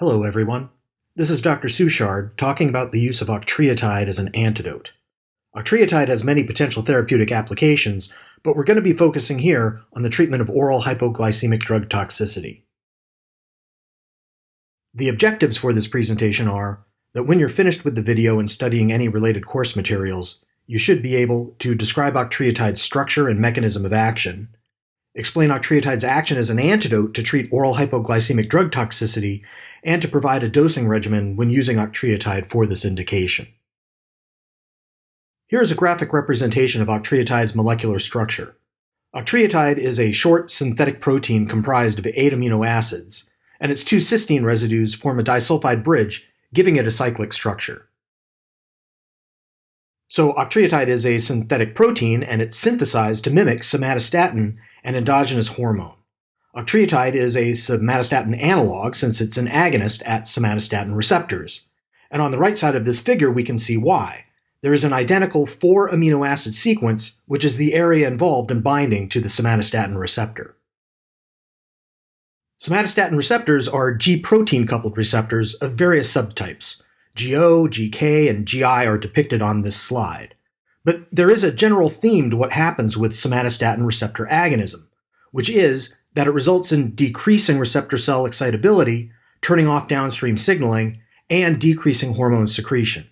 Hello everyone. This is Dr. Suchard talking about the use of octreotide as an antidote. Octreotide has many potential therapeutic applications, but we're going to be focusing here on the treatment of oral hypoglycemic drug toxicity. The objectives for this presentation are that when you're finished with the video and studying any related course materials, you should be able to describe octreotide's structure and mechanism of action, explain octreotide's action as an antidote to treat oral hypoglycemic drug toxicity, and to provide a dosing regimen when using octreotide for this indication. Here is a graphic representation of octreotide's molecular structure. Octreotide is a short synthetic protein comprised of 8 amino acids, and its 2 cysteine residues form a disulfide bridge, giving it a cyclic structure. So octreotide is a synthetic protein, and it's synthesized to mimic somatostatin, an endogenous hormone. Octreotide is a somatostatin analog since it's an agonist at somatostatin receptors. And on the right side of this figure, we can see why. There is an identical 4 amino acid sequence, which is the area involved in binding to the somatostatin receptor. Somatostatin receptors are G-protein coupled receptors of various subtypes. GO, GK, and GI are depicted on this slide. But there is a general theme to what happens with somatostatin receptor agonism, which is that it results in decreasing receptor cell excitability, turning off downstream signaling, and decreasing hormone secretion.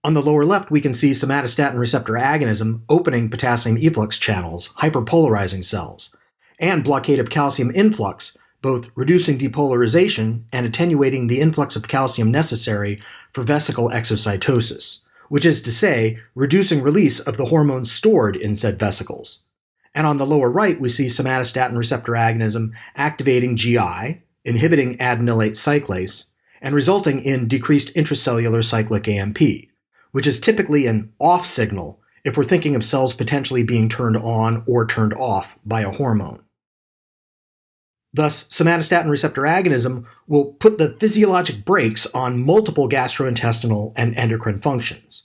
On the lower left, we can see somatostatin receptor agonism opening potassium efflux channels, hyperpolarizing cells, and blockade of calcium influx, both reducing depolarization and attenuating the influx of calcium necessary for vesicle exocytosis, which is to say, reducing release of the hormones stored in said vesicles. And on the lower right, we see somatostatin receptor agonism activating GI, inhibiting adenylate cyclase, and resulting in decreased intracellular cyclic AMP, which is typically an off signal if we're thinking of cells potentially being turned on or turned off by a hormone. Thus, somatostatin receptor agonism will put the physiologic brakes on multiple gastrointestinal and endocrine functions.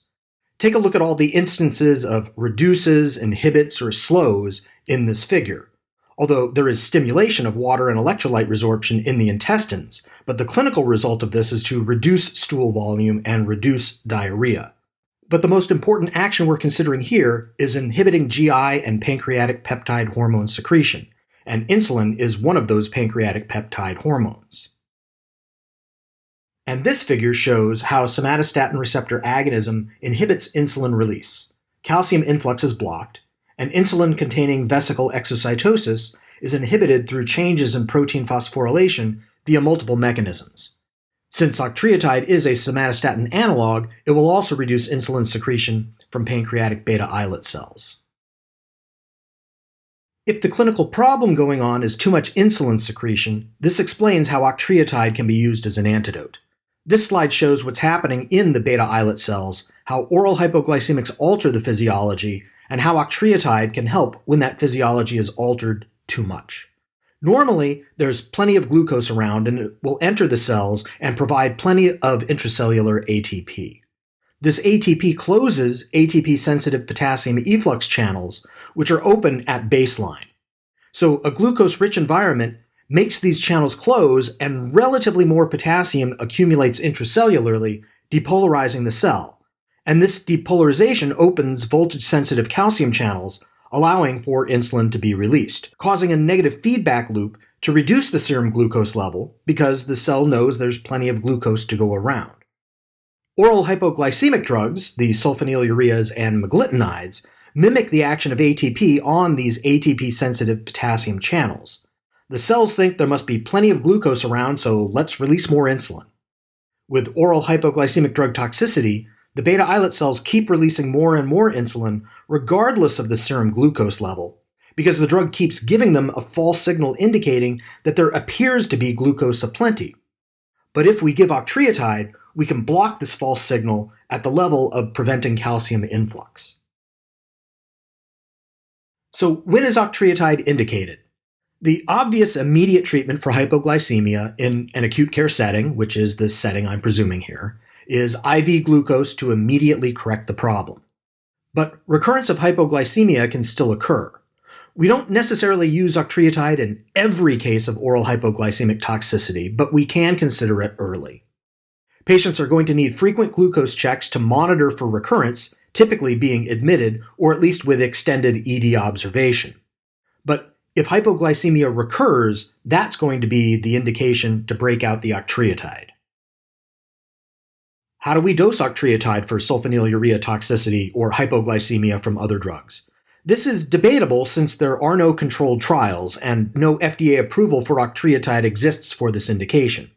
Take a look at all the instances of reduces, inhibits, or slows in this figure. Although there is stimulation of water and electrolyte resorption in the intestines, but the clinical result of this is to reduce stool volume and reduce diarrhea. But the most important action we're considering here is inhibiting GI and pancreatic peptide hormone secretion, and insulin is one of those pancreatic peptide hormones. And this figure shows how somatostatin receptor agonism inhibits insulin release. Calcium influx is blocked, and insulin-containing vesicle exocytosis is inhibited through changes in protein phosphorylation via multiple mechanisms. Since octreotide is a somatostatin analog, it will also reduce insulin secretion from pancreatic beta islet cells. If the clinical problem going on is too much insulin secretion, this explains how octreotide can be used as an antidote. This slide shows what's happening in the beta islet cells, how oral hypoglycemics alter the physiology, and how octreotide can help when that physiology is altered too much. Normally, there's plenty of glucose around and it will enter the cells and provide plenty of intracellular ATP. This ATP closes ATP-sensitive potassium efflux channels, which are open at baseline. So a glucose-rich environment makes these channels close and relatively more potassium accumulates intracellularly, depolarizing the cell. And this depolarization opens voltage-sensitive calcium channels, allowing for insulin to be released, causing a negative feedback loop to reduce the serum glucose level because the cell knows there's plenty of glucose to go around. Oral hypoglycemic drugs, the sulfonylureas and meglitinides, mimic the action of ATP on these ATP-sensitive potassium channels. The cells think there must be plenty of glucose around, so let's release more insulin. With oral hypoglycemic drug toxicity, the beta islet cells keep releasing more and more insulin regardless of the serum glucose level, because the drug keeps giving them a false signal indicating that there appears to be glucose aplenty. But if we give octreotide, we can block this false signal at the level of preventing calcium influx. So when is octreotide indicated? The obvious immediate treatment for hypoglycemia in an acute care setting, which is the setting I'm presuming here, is IV glucose to immediately correct the problem. But recurrence of hypoglycemia can still occur. We don't necessarily use octreotide in every case of oral hypoglycemic toxicity, but we can consider it early. Patients are going to need frequent glucose checks to monitor for recurrence, typically being admitted or at least with extended ED observation. But if hypoglycemia recurs, that's going to be the indication to break out the octreotide. How do we dose octreotide for sulfonylurea toxicity or hypoglycemia from other drugs? This is debatable since there are no controlled trials and no FDA approval for octreotide exists for this indication.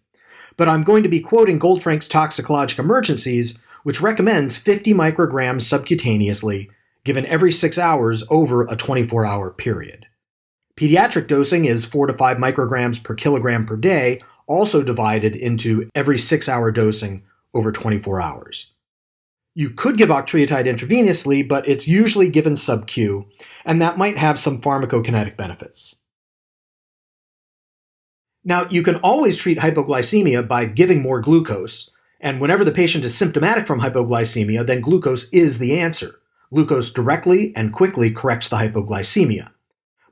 But I'm going to be quoting Goldfrank's Toxicologic Emergencies, which recommends 50 micrograms subcutaneously, given every 6 hours over a 24-hour period. Pediatric dosing is 4 to 5 micrograms per kilogram per day, also divided into every 6-hour dosing over 24 hours. You could give octreotide intravenously, but it's usually given sub-Q, and that might have some pharmacokinetic benefits. Now, you can always treat hypoglycemia by giving more glucose, and whenever the patient is symptomatic from hypoglycemia, then glucose is the answer. Glucose directly and quickly corrects the hypoglycemia.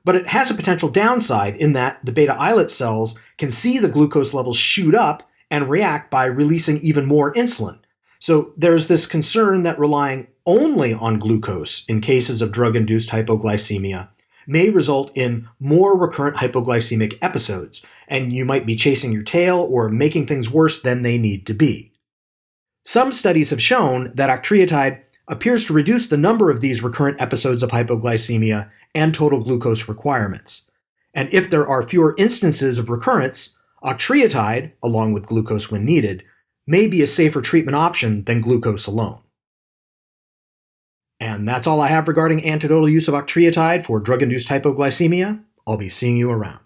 But it has a potential downside in that the beta islet cells can see the glucose levels shoot up and react by releasing even more insulin. So there's this concern that relying only on glucose in cases of drug-induced hypoglycemia may result in more recurrent hypoglycemic episodes, and you might be chasing your tail or making things worse than they need to be. Some studies have shown that octreotide appears to reduce the number of these recurrent episodes of hypoglycemia and total glucose requirements. And if there are fewer instances of recurrence, octreotide, along with glucose when needed, may be a safer treatment option than glucose alone. And that's all I have regarding antidotal use of octreotide for drug-induced hypoglycemia. I'll be seeing you around.